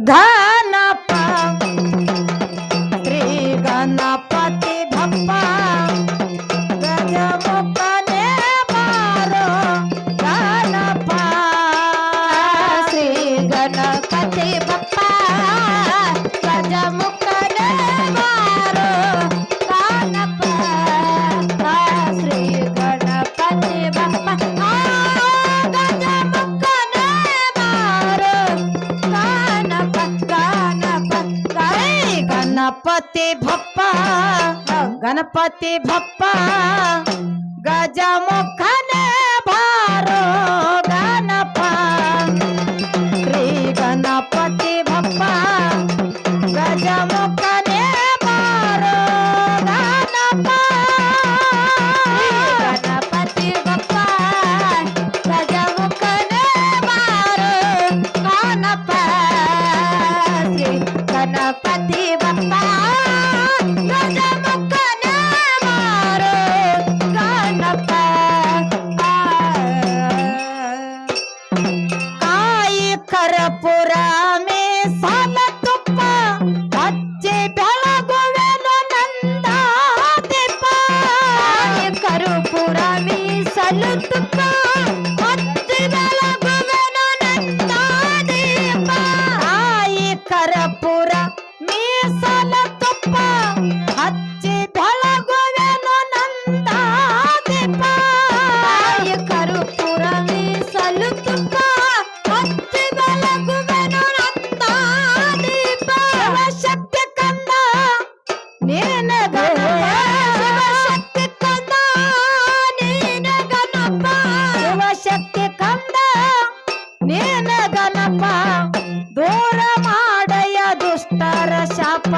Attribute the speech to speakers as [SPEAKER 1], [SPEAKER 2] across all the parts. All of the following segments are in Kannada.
[SPEAKER 1] ಗಣಪ ಶ್ರೀ ಗಣಪತಿ ಬಪ್ಪ ಗಜಮುಖನೇ ಬಾರೋ ಗಣಪ ಶ್ರೀ ಗಣಪತಿ ಬಪ್ಪ ಗಜಮುಖನೇ ಬಾರೋ ಗಣಪ ಶ್ರೀ ಗಣಪತಿ ಬಪ್ಪ ಗಣಪತಿ ಬಪ್ಪ ಗಣಪತಿ ಬಪ್ಪ ಗಜಮುಖನೇ ಬಾರೋ ಗಣಪ ಶ್ರೀ ಗಣಪತಿ ಬಪ್ಪ ಗಜಮುಖನೇ ಬಾರೋ ಗಣಪ ಗಣಪತಿ ಬಪ್ಪ ಗಜಮುಖನೇ ಬಾರೋ ಗಣಪ ಶ್ರೀ ಗಣಪತಿ ಬಪ್ಪ ಗಜಮುಖನೇ ಬಾರೋ ಗಣಪ ಕಾಯಿ ಕರ್ಪೂರ ಮೀಸಲ ತುಪ್ಪ ಹಚ್ಚಿ ಬೆಳಗುವೆನು ನಂದ ದೀಪ ಕಾಯಿ ಕರ್ಪೂರ ಮೀಸಲು ತುಪ್ಪ ಹಚ್ಚಿ ಬೆಳಗುವೆನು ನಂದ ದೀಪ ಕಾಯಿ ಕರ್ಪೂರ ಮೀಸಲ ತುಪ್ಪ ಹಚ್ಚಿ ಬೆಳಗುವೆನು ನಂದ ದೀಪ ಕಾಯಿ ಕರ್ಪೂರ ಮೀಸಲು ತುಪ್ಪ ಹಚ್ಚಿ ಬೆಳಗುವೆನು ನಂದ ದೀಪ ಶಿವಶಕ್ತಿ ಕಂದ ನೀನ ಗಣಪ ಶಿವಶಕ್ತಿ ಕಂದ ನೀನ ಗಣಪ ಶಿವಶಕ್ತಿ ಕಂದ ನೀನ ಗಣಪ ದೂರ ಮಾಡಯ ದುಷ್ಟರ ಶಾಪ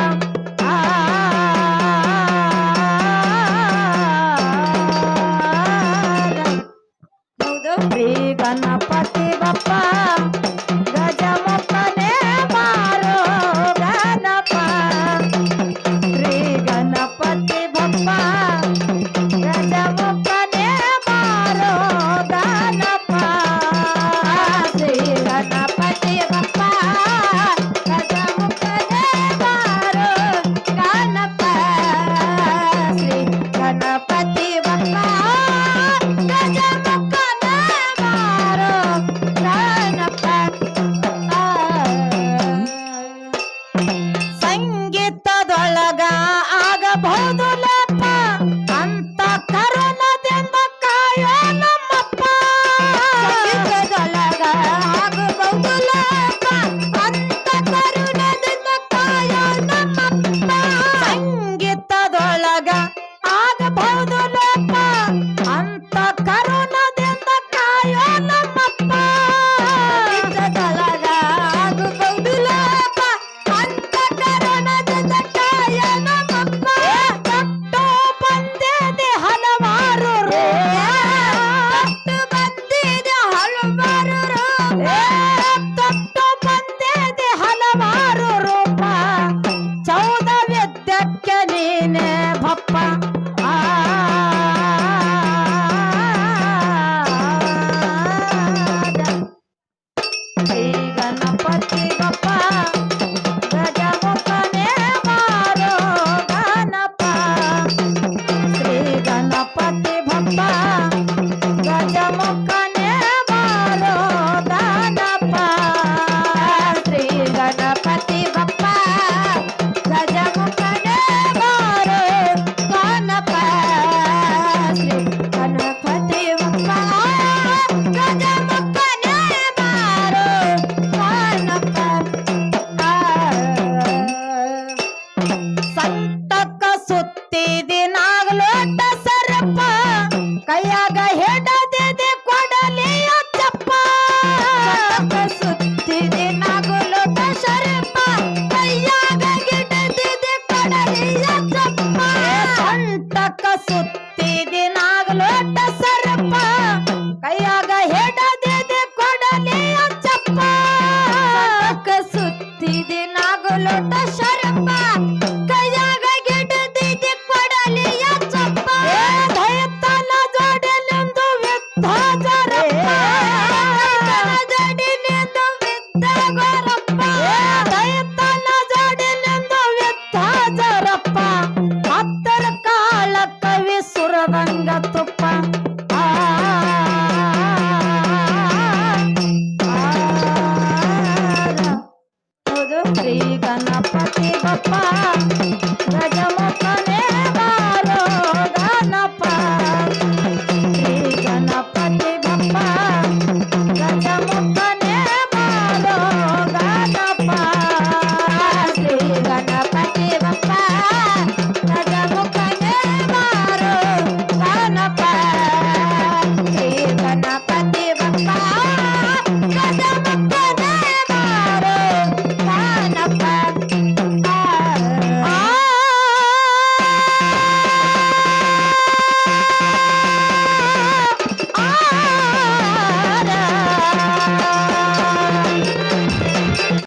[SPEAKER 1] ಶ್ರೀ ಗಣಪತಿ ಬಪ್ಪ ಗಜಮುಖನೇ ಬಾರೋ ಗಣಪ ಶ್ರೀ ಗಣಪತಿ ಬಪ್ಪ ಗಜಮುಖನೇ ಬಾರೋ ಗಣಪ ಶ್ರೀ ಗಣಪತಿ ಬಪ್ಪ ಗಜಮುಖನೇ ಬಾರೋ ಗಣಪ ಶ್ರೀ ಗಣಪತಿ ಬಪ್ಪ ಗಜಮುಖನೇ ಬಾರೋ ಗಣಪ ಸಂಗೀತದೊಳಗ ಆಗಬಹುದು ಲಪ ಅಂತ ಕರುಣದಿಂದ ಕಾಯೋ ನಮ್ಮಪ್ಪ ಸಂಗೀತದೊಳಗ ಆಗಬಹುದು ಲಪ ಅಂತ ಕರುಣದಿಂದ ಕಾಯೋ ನಮ್ಮಪ್ಪ ಸಂಗೀತದೊಳಗ ಆಗಬಹುದು ಲಪ ಅಂತ ಕರುಣದಿಂದ ಕಾಯೋ ನಮ್ಮಪ್ಪ ಸಂಗೀತದೊಳಗ ಆಗಬಹುದು ಲಪ ಅಂತ ಕರುಣದಿಂದ ಕಾಯೋ ನಮ್ಮಪ್ಪ ತೊಟ್ಟು ಬಂದಿದೆ ಹಲವಾರು ತೊಟ್ಟು ಬಂದಿದೆ ಹಲವಾರು ತೊಟ್ಟು ಬಂದಿದೆ ಹಲವಾರು ರೂಪ ಚೌದ ವಿದ್ಯಕ್ಕೆ ನೀನೆ ಬಪ್ಪ ಶ್ರೀ ಗಣಪತಿ ಬಪ್ಪ ಗಜಮುಖನೇ ಬಾರೋ ಗಣಪ ಶ್ರೀ ಗಣಪತಿ ಬಪ್ಪ ಗಜಮುಖನೇ ಬಾರೋ ಗಣಪ ಶ್ರೀ ಗಣಪತಿ ಬಪ್ಪ ಗಜಮುಖನೇ ಬಾರೋ ಗಣಪ ಶ್ರೀ ಗಣಪತಿ ಬಪ್ಪ ಗಜಮುಖನೇ ಬಾರೋ ಗಣಪ ಸಂತಕ ಸುತ್ತಿದಿ ನಾಗಲೋಟ ಸರ್ಪ ಕೈಯಾಗ ಹಿಡದಿದೆ ಕೊಡಲಿಯ ಚಪ್ಪ ಸಂತಕ ಸುತ್ತಿದಿ ನಾಗಲೋಟ ಸರ್ಪ ಕೈಯಾಗ ಹಿಡದಿದೆ ಕೊಡಲಿಯ ಚಪ್ಪ ಸಂತಕ ಸುತ್ತಿದಿ ನಾಗಲೋಟ ಸರ್ಪ ಕೈಯಾಗ ಹಿಡದಿದೆ ಕೊಡಲಿಯ ಚಪ್ಪ ಸಂತಕ ಸುತ್ತಿದಿ ನಾಗಲೋಟ ಸರ್ಪ